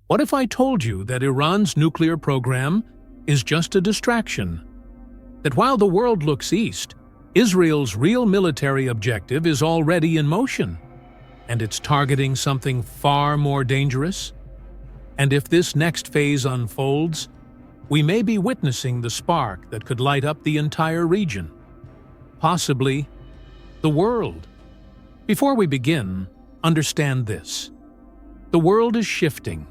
What if I told you that Iran's nuclear program is just a distraction? That while the world looks east, Israel's real military objective is already in motion, and it's targeting something far more dangerous? And if this next phase unfolds, we may be witnessing the spark that could light up the entire region, possibly the world. Before we begin, understand this. The world is shifting,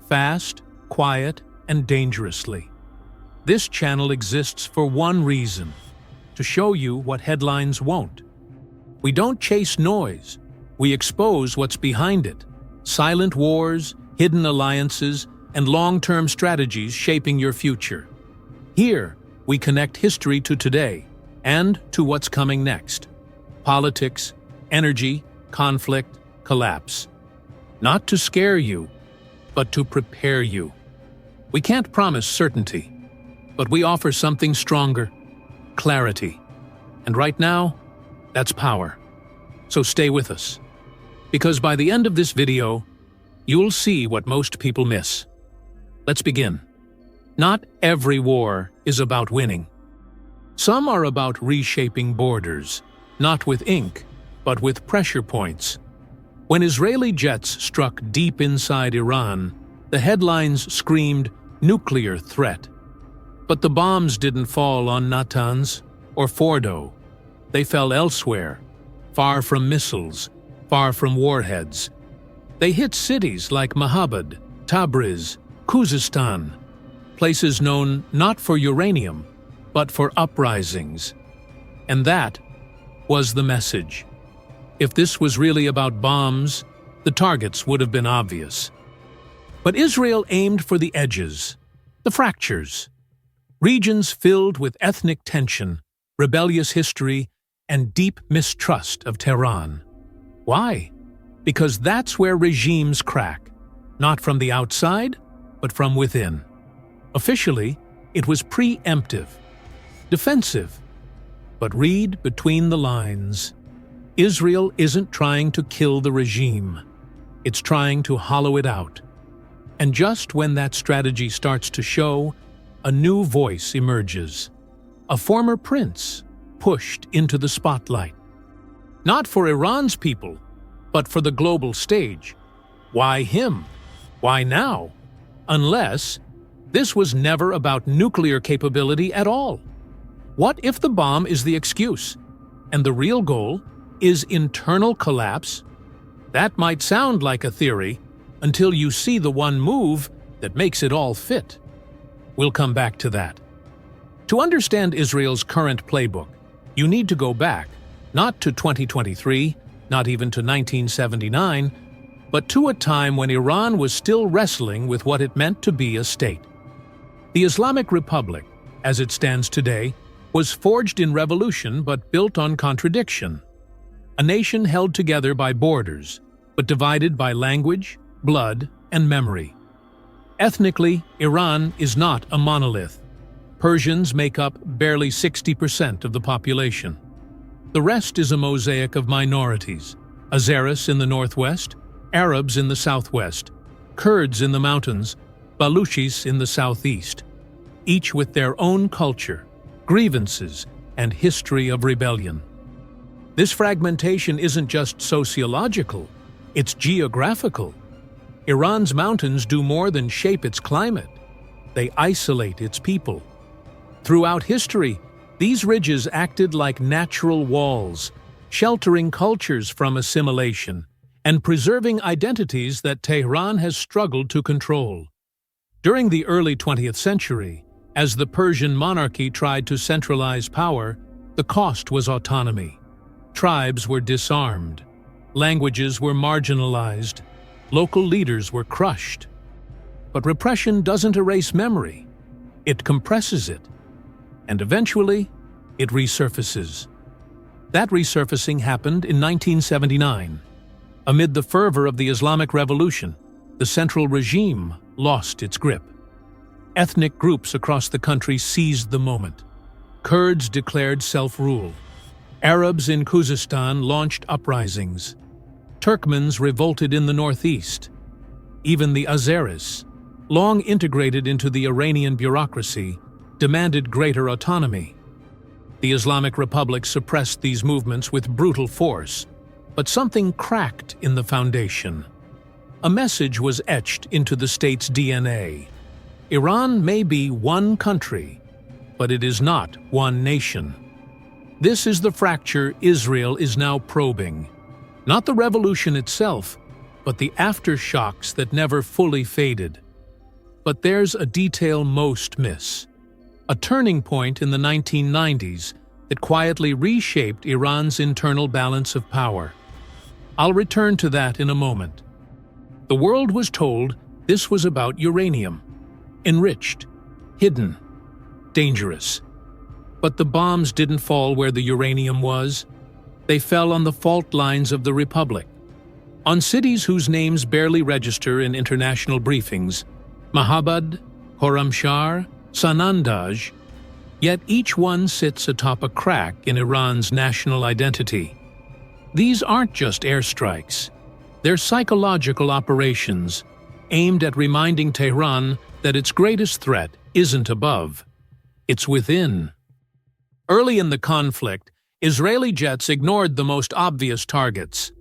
fast, quiet, and dangerously. This channel exists for one reason: to show you what headlines won't. We don't chase noise, we expose what's behind it: silent wars, hidden alliances, and long-term strategies shaping your future. Here, we connect history to today and to what's coming next: politics, energy, conflict, collapse. Not to scare you, but to prepare you. We can't promise certainty, but we offer something stronger: clarity. And right now, that's power. So stay with us, because by the end of this video, you'll see what most people miss. Let's begin. Not every war is about winning. Some are about reshaping borders, not with ink, but with pressure points. When Israeli jets struck deep inside Iran, the headlines screamed nuclear threat. But the bombs didn't fall on Natanz or Fordo. They fell elsewhere, far from missiles, far from warheads. They hit cities like Mahabad, Tabriz, Khuzestan, places known not for uranium, but for uprisings. And that was the message. If this was really about bombs, the targets would have been obvious. But Israel aimed for the edges, the fractures. Regions filled with ethnic tension, rebellious history, and deep mistrust of Tehran. Why? Because that's where regimes crack, not from the outside, but from within. Officially, it was preemptive, defensive. But read between the lines. Israel isn't trying to kill the regime. It's trying to hollow it out. And just when that strategy starts to show, a new voice emerges. A former prince pushed into the spotlight. Not for Iran's people, but for the global stage. Why him? Why now? Unless this was never about nuclear capability at all. What if the bomb is the excuse, and the real goal is internal collapse? That might sound like a theory until you see the one move that makes it all fit. We'll come back to that. To understand Israel's current playbook, you need to go back, not to 2023, not even to 1979, but to a time when Iran was still wrestling with what it meant to be a state. The Islamic Republic, as it stands today, was forged in revolution but built on contradiction. A nation held together by borders, but divided by language, blood, and memory. Ethnically, Iran is not a monolith. Persians make up barely 60% of the population. The rest is a mosaic of minorities: Azeris in the northwest, Arabs in the southwest, Kurds in the mountains, Baluchis in the southeast, each with their own culture, grievances, and history of rebellion. This fragmentation isn't just sociological, it's geographical. Iran's mountains do more than shape its climate. They isolate its people. Throughout history, these ridges acted like natural walls, sheltering cultures from assimilation and preserving identities that Tehran has struggled to control. During the early 20th century, as the Persian monarchy tried to centralize power, the cost was autonomy. Tribes were disarmed, languages were marginalized, local leaders were crushed. But repression doesn't erase memory, it compresses it, and eventually, it resurfaces. That resurfacing happened in 1979. Amid the fervor of the Islamic Revolution, the central regime lost its grip. Ethnic groups across the country seized the moment. Kurds declared self-rule. Arabs in Khuzestan launched uprisings. Turkmens revolted in the northeast. Even the Azeris, long integrated into the Iranian bureaucracy, demanded greater autonomy. The Islamic Republic suppressed these movements with brutal force, but something cracked in the foundation. A message was etched into the state's DNA. Iran may be one country, but it is not one nation. This is the fracture Israel is now probing. Not the revolution itself, but the aftershocks that never fully faded. But there's a detail most miss. A turning point in the 1990s that quietly reshaped Iran's internal balance of power. I'll return to that in a moment. The world was told this was about uranium. Enriched, hidden, dangerous. But the bombs didn't fall where the uranium was. They fell on the fault lines of the Republic. On cities whose names barely register in international briefings, Mahabad, Khorramshahr, Sanandaj, yet each one sits atop a crack in Iran's national identity. These aren't just airstrikes. They're psychological operations aimed at reminding Tehran that its greatest threat isn't above, it's within. Early in the conflict, Israeli jets ignored the most obvious targets.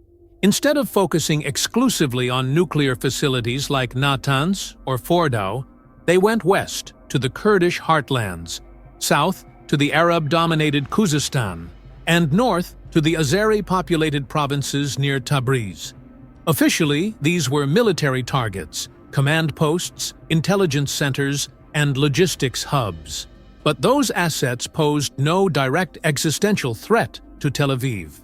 Instead of focusing exclusively on nuclear facilities like Natanz or Fordow, they went west to the Kurdish heartlands, south to the Arab-dominated Khuzestan, and north to the Azeri-populated provinces near Tabriz. Officially, these were military targets, command posts, intelligence centers, and logistics hubs. But those assets posed no direct existential threat to Tel Aviv.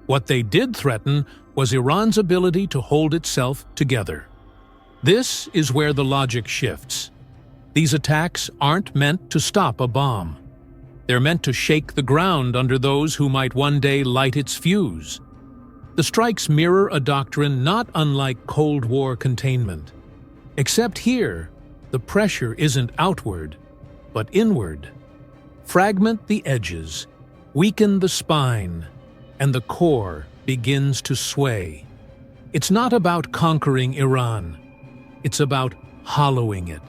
What they did threaten was Iran's ability to hold itself together. This is where the logic shifts. These attacks aren't meant to stop a bomb. They're meant to shake the ground under those who might one day light its fuse. The strikes mirror a doctrine not unlike Cold War containment. Except here, the pressure isn't outward, but inward. Fragment the edges, weaken the spine, and the core begins to sway. It's not about conquering Iran. It's about hollowing it.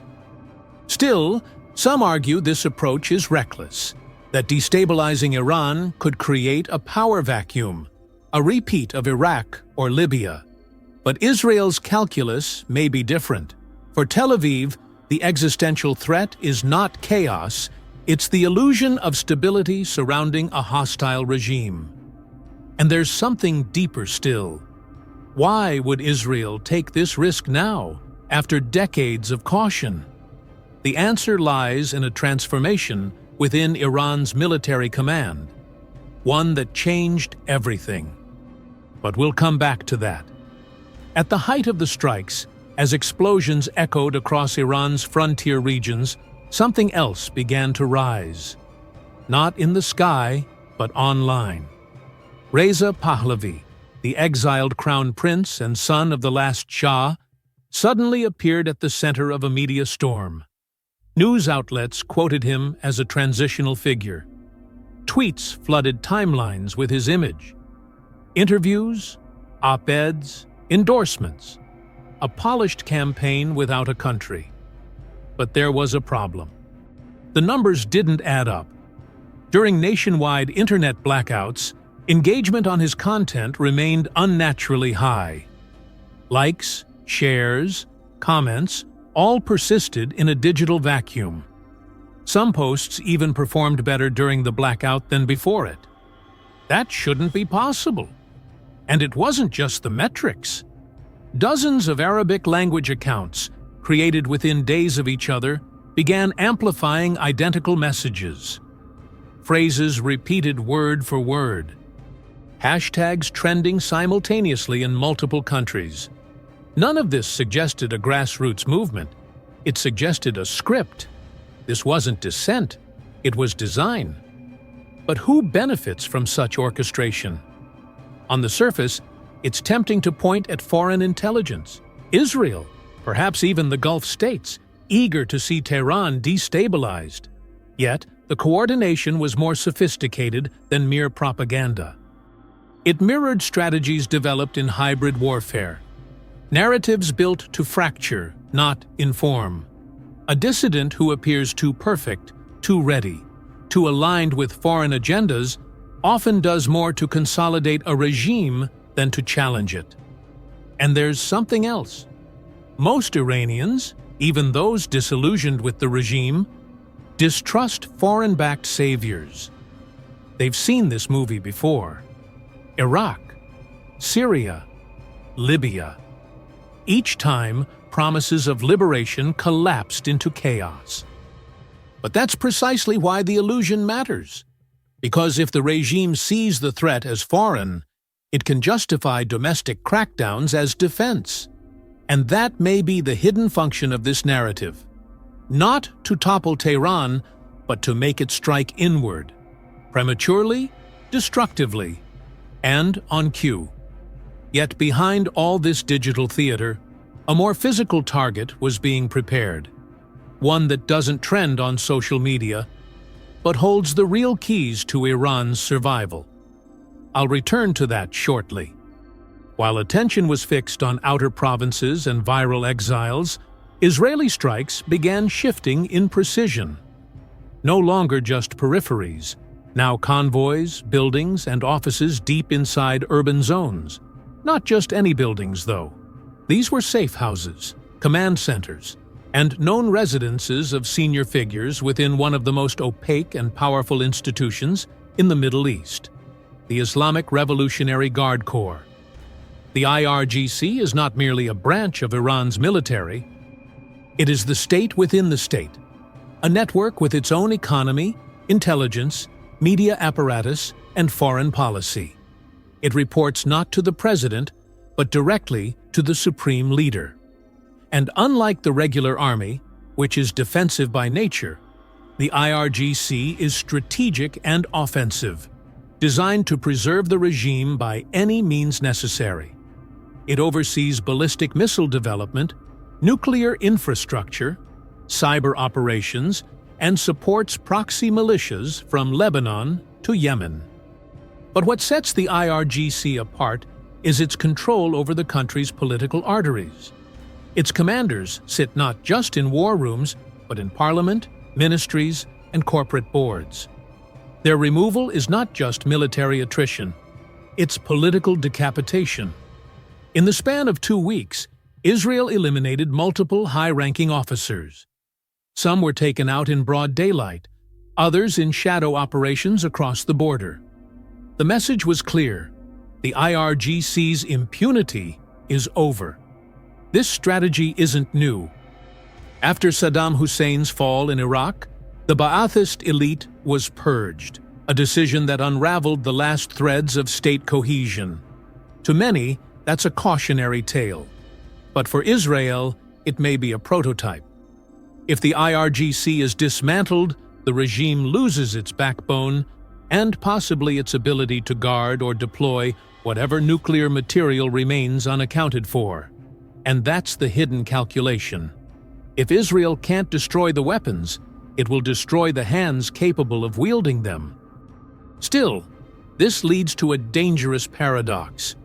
Still, some argue this approach is reckless, that destabilizing Iran could create a power vacuum, a repeat of Iraq or Libya. But Israel's calculus may be different. For Tel Aviv, the existential threat is not chaos, it's the illusion of stability surrounding a hostile regime. And there's something deeper still. Why would Israel take this risk now, after decades of caution? The answer lies in a transformation within Iran's military command, one that changed everything. But we'll come back to that. At the height of the strikes, as explosions echoed across Iran's frontier regions, something else began to rise. Not in the sky, but online. Reza Pahlavi, the exiled crown prince and son of the last Shah, suddenly appeared at the center of a media storm. News outlets quoted him as a transitional figure. Tweets flooded timelines with his image. Interviews, op-eds, endorsements. A polished campaign without a country. But there was a problem. The numbers didn't add up. During nationwide internet blackouts, engagement on his content remained unnaturally high. Likes, shares, comments, all persisted in a digital vacuum. Some posts even performed better during the blackout than before it. That shouldn't be possible. And it wasn't just the metrics. Dozens of Arabic language accounts, created within days of each other, began amplifying identical messages. Phrases repeated word for word. Hashtags trending simultaneously in multiple countries. None of this suggested a grassroots movement. It suggested a script. This wasn't dissent, it was design. But who benefits from such orchestration? On the surface, it's tempting to point at foreign intelligence, Israel, perhaps even the Gulf states, eager to see Tehran destabilized. Yet, the coordination was more sophisticated than mere propaganda. It mirrored strategies developed in hybrid warfare. Narratives built to fracture, not inform. A dissident who appears too perfect, too ready, too aligned with foreign agendas often does more to consolidate a regime than to challenge it. And there's something else. Most Iranians, even those disillusioned with the regime, distrust foreign-backed saviors. They've seen this movie before. Iraq, Syria, Libya. Each time, promises of liberation collapsed into chaos. But that's precisely why the illusion matters. Because if the regime sees the threat as foreign, it can justify domestic crackdowns as defense. And that may be the hidden function of this narrative. Not to topple Tehran, but to make it strike inward, prematurely, destructively, and on cue. Yet behind all this digital theater, a more physical target was being prepared. One that doesn't trend on social media, but holds the real keys to Iran's survival. I'll return to that shortly. While attention was fixed on outer provinces and viral exiles, Israeli strikes began shifting in precision. No longer just peripheries, now convoys, buildings, and offices deep inside urban zones. Not just any buildings, though. These were safe houses, command centers, and known residences of senior figures within one of the most opaque and powerful institutions in the Middle East, the Islamic Revolutionary Guard Corps. The IRGC is not merely a branch of Iran's military. It is the state within the state, a network with its own economy, intelligence, media apparatus, and foreign policy. It reports not to the president, but directly to the supreme leader. And unlike the regular army, which is defensive by nature, the IRGC is strategic and offensive, designed to preserve the regime by any means necessary. It oversees ballistic missile development, nuclear infrastructure, cyber operations, and supports proxy militias from Lebanon to Yemen. But what sets the IRGC apart is its control over the country's political arteries. Its commanders sit not just in war rooms, but in parliament, ministries, and corporate boards. Their removal is not just military attrition, it's political decapitation. In the span of 2 weeks, Israel eliminated multiple high-ranking officers. Some were taken out in broad daylight, others in shadow operations across the border. The message was clear: the IRGC's impunity is over. This strategy isn't new. After Saddam Hussein's fall in Iraq, the Ba'athist elite was purged, a decision that unraveled the last threads of state cohesion. To many, that's a cautionary tale. But for Israel, it may be a prototype. If the IRGC is dismantled, the regime loses its backbone and possibly its ability to guard or deploy whatever nuclear material remains unaccounted for. And that's the hidden calculation. If Israel can't destroy the weapons, it will destroy the hands capable of wielding them. Still, this leads to a dangerous paradox,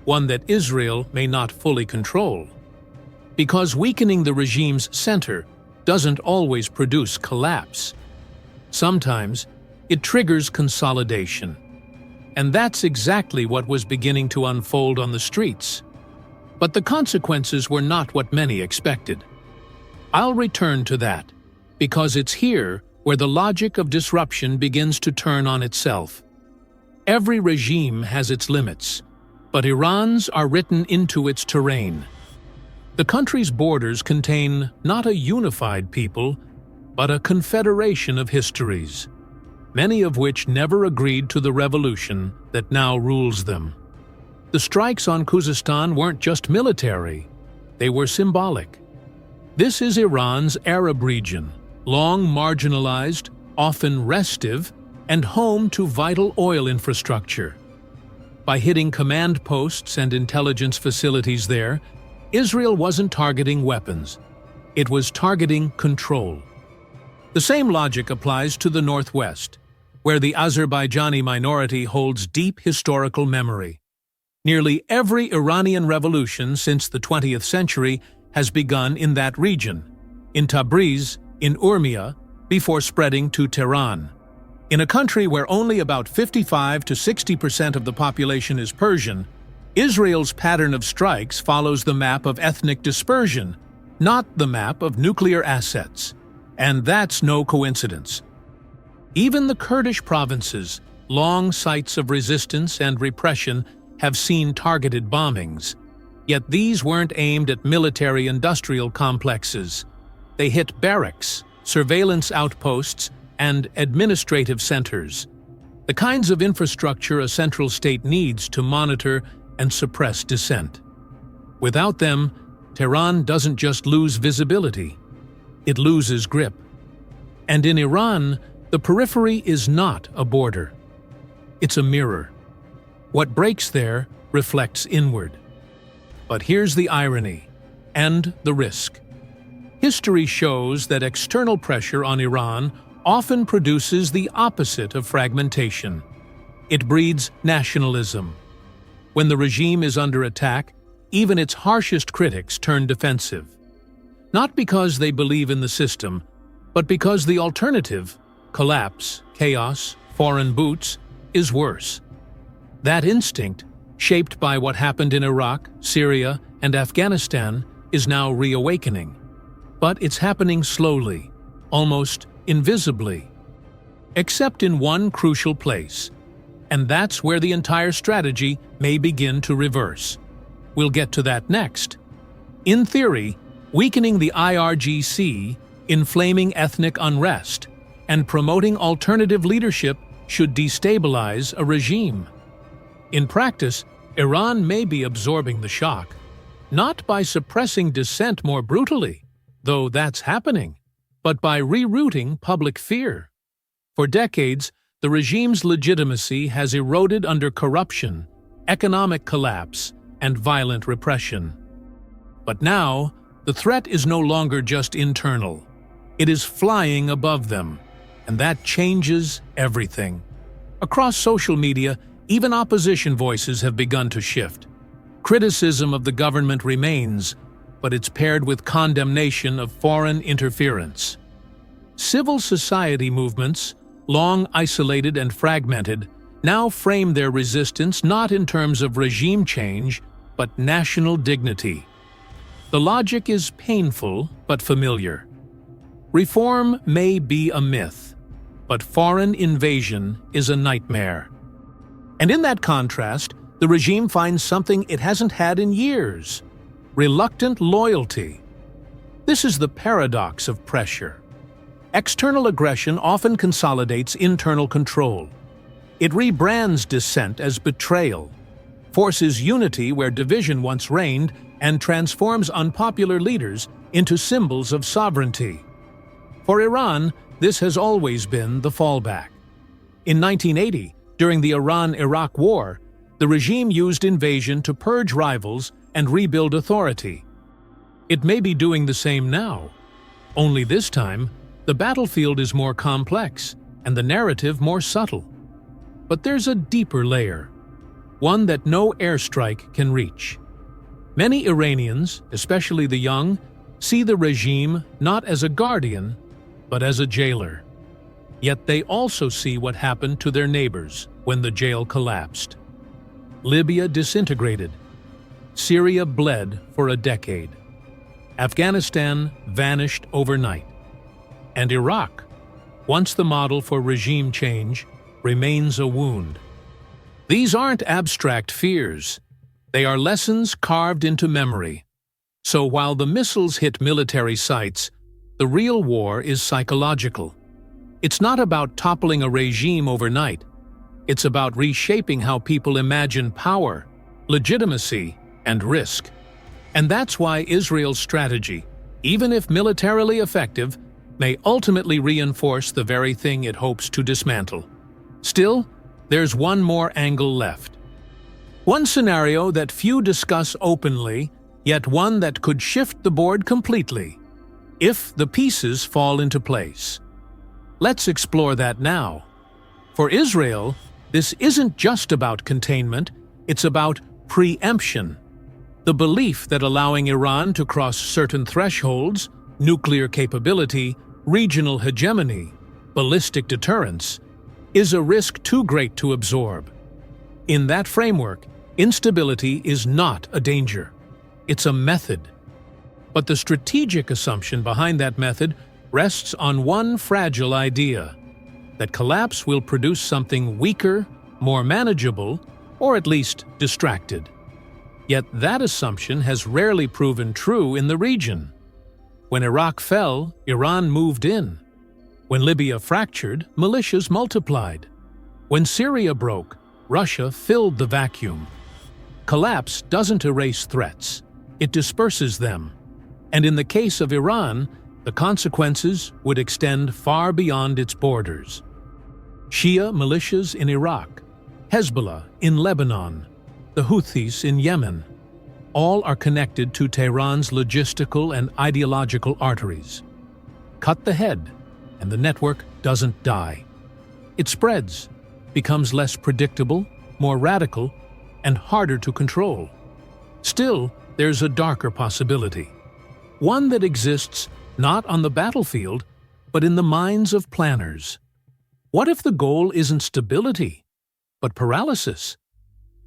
one that Israel may not fully control. Because weakening the regime's center doesn't always produce collapse. Sometimes, it triggers consolidation. And that's exactly what was beginning to unfold on the streets. But the consequences were not what many expected. I'll return to that, because it's here where the logic of disruption begins to turn on itself. Every regime has its limits, but Iran's are written into its terrain. The country's borders contain not a unified people, but a confederation of histories, many of which never agreed to the revolution that now rules them. The strikes on Khuzestan weren't just military, they were symbolic. This is Iran's Arab region, long marginalized, often restive, and home to vital oil infrastructure. By hitting command posts and intelligence facilities there, Israel wasn't targeting weapons, it was targeting control. The same logic applies to the northwest, where the Azerbaijani minority holds deep historical memory. Nearly every Iranian revolution since the 20th century has begun in that region, in Tabriz, in Urmia, before spreading to Tehran. In a country where only about 55 to 60% of the population is Persian, Israel's pattern of strikes follows the map of ethnic dispersion, not the map of nuclear assets. And that's no coincidence. Even the Kurdish provinces, long sites of resistance and repression, have seen targeted bombings. Yet these weren't aimed at military-industrial complexes. They hit barracks, surveillance outposts, and administrative centers, the kinds of infrastructure a central state needs to monitor and suppress dissent. Without them, Tehran doesn't just lose visibility, it loses grip. And in Iran, the periphery is not a border. It's a mirror. What breaks there reflects inward. But here's the irony, and the risk. History shows that external pressure on Iran often produces the opposite of fragmentation. It breeds nationalism. When the regime is under attack, even its harshest critics turn defensive. Not because they believe in the system, but because the alternative, collapse, chaos, foreign boots, is worse. That instinct, shaped by what happened in Iraq, Syria, and Afghanistan, is now reawakening. But it's happening slowly, almost invisibly. Except in one crucial place. And that's where the entire strategy may begin to reverse. We'll get to that next. In theory, weakening the IRGC, inflaming ethnic unrest, and promoting alternative leadership should destabilize a regime. In practice, Iran may be absorbing the shock, not by suppressing dissent more brutally, though that's happening, but by rerouting public fear. For decades, the regime's legitimacy has eroded under corruption, economic collapse, and violent repression. But now, the threat is no longer just internal. It is flying above them, and that changes everything. Across social media, even opposition voices have begun to shift. Criticism of the government remains, but it's paired with condemnation of foreign interference. Civil society movements, long isolated and fragmented, now frame their resistance not in terms of regime change, but national dignity. The logic is painful but familiar. Reform may be a myth, but foreign invasion is a nightmare. And in that contrast, the regime finds something it hasn't had in years: reluctant loyalty. This is the paradox of pressure. External aggression often consolidates internal control. It rebrands dissent as betrayal, forces unity where division once reigned, and transforms unpopular leaders into symbols of sovereignty. For Iran, this has always been the fallback. In 1980, during the Iran-Iraq War, the regime used invasion to purge rivals and rebuild authority. It may be doing the same now, only this time, the battlefield is more complex and the narrative more subtle. But there's a deeper layer, one that no airstrike can reach. Many Iranians, especially the young, see the regime not as a guardian, but as a jailer. Yet they also see what happened to their neighbors when the jail collapsed. Libya disintegrated. Syria bled for a decade. Afghanistan vanished overnight. And Iraq, once the model for regime change, remains a wound. These aren't abstract fears. They are lessons carved into memory. So while the missiles hit military sites, the real war is psychological. It's not about toppling a regime overnight. It's about reshaping how people imagine power, legitimacy, and risk. And that's why Israel's strategy, even if militarily effective, may ultimately reinforce the very thing it hopes to dismantle. Still, there's one more angle left. One scenario that few discuss openly, yet one that could shift the board completely, if the pieces fall into place. Let's explore that now. For Israel, this isn't just about containment, it's about preemption, the belief that allowing Iran to cross certain thresholds, nuclear capability, regional hegemony, ballistic deterrence, is a risk too great to absorb. In that framework, instability is not a danger. It's a method. But the strategic assumption behind that method rests on one fragile idea: that collapse will produce something weaker, more manageable, or at least distracted. Yet that assumption has rarely proven true in the region. When Iraq fell, Iran moved in. When Libya fractured, militias multiplied. When Syria broke, Russia filled the vacuum. Collapse doesn't erase threats, it disperses them. And in the case of Iran, the consequences would extend far beyond its borders. Shia militias in Iraq, Hezbollah in Lebanon, the Houthis in Yemen, all are connected to Tehran's logistical and ideological arteries. Cut the head, and the network doesn't die. It spreads, becomes less predictable, more radical, and harder to control. Still, there's a darker possibility. One that exists not on the battlefield, but in the minds of planners. What if the goal isn't stability, but paralysis?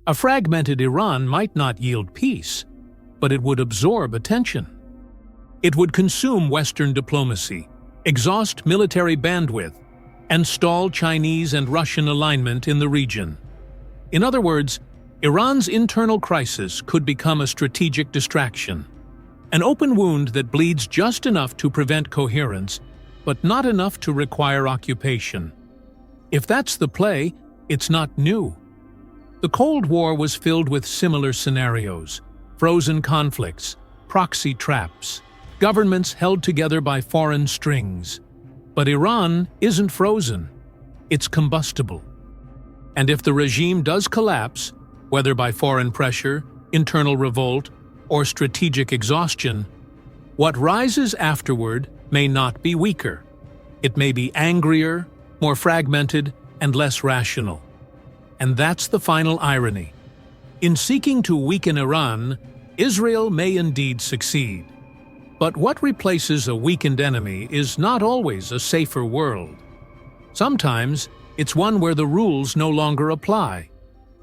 A fragmented Iran might not yield peace, but it would absorb attention. It would consume Western diplomacy, exhaust military bandwidth, and stall Chinese and Russian alignment in the region. In other words, Iran's internal crisis could become a strategic distraction, an open wound that bleeds just enough to prevent coherence, but not enough to require occupation. If that's the play, it's not new. The Cold War was filled with similar scenarios: frozen conflicts, proxy traps, governments held together by foreign strings. But Iran isn't frozen, it's combustible. And if the regime does collapse, whether by foreign pressure, internal revolt, or strategic exhaustion, what rises afterward may not be weaker. It may be angrier, more fragmented, and less rational. And that's the final irony. In seeking to weaken Iran, Israel may indeed succeed. But what replaces a weakened enemy is not always a safer world. Sometimes it's one where the rules no longer apply,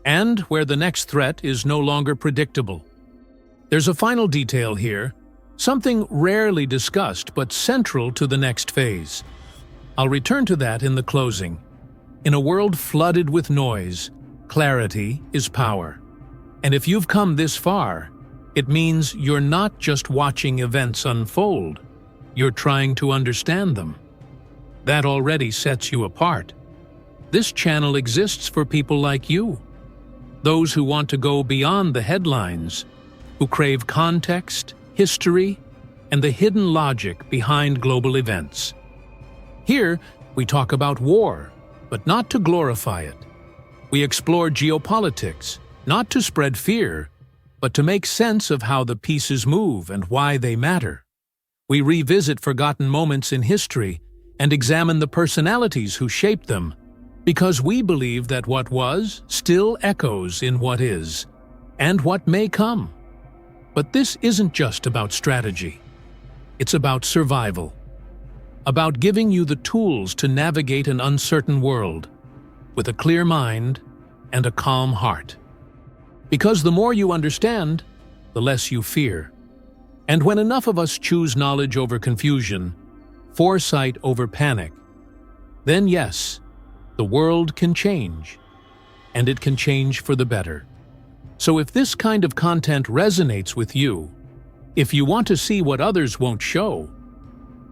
and where the next threat is no longer predictable. There's a final detail here, something rarely discussed but central to the next phase. I'll return to that in the closing. In a world flooded with noise, clarity is power. And if you've come this far, it means you're not just watching events unfold, you're trying to understand them. That already sets you apart. This channel exists for people like you, those who want to go beyond the headlines, who crave context, history, and the hidden logic behind global events. Here, we talk about war, but not to glorify it. We explore geopolitics, not to spread fear, but to make sense of how the pieces move and why they matter. We revisit forgotten moments in history and examine the personalities who shaped them, because we believe that what was still echoes in what is, and what may come. But this isn't just about strategy. It's about survival, about giving you the tools to navigate an uncertain world with a clear mind and a calm heart. Because the more you understand, the less you fear. And when enough of us choose knowledge over confusion, foresight over panic, then yes, the world can change, and it can change for the better. So if this kind of content resonates with you, if you want to see what others won't show,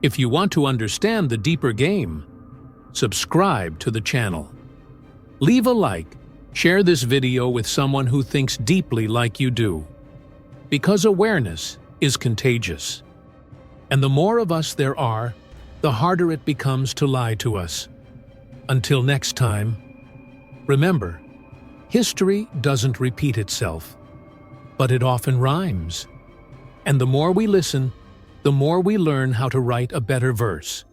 if you want to understand the deeper game, subscribe to the channel. Leave a like, share this video with someone who thinks deeply like you do. Because awareness is contagious. And the more of us there are, the harder it becomes to lie to us. Until next time, remember, history doesn't repeat itself, but it often rhymes. And the more we listen, the more we learn how to write a better verse.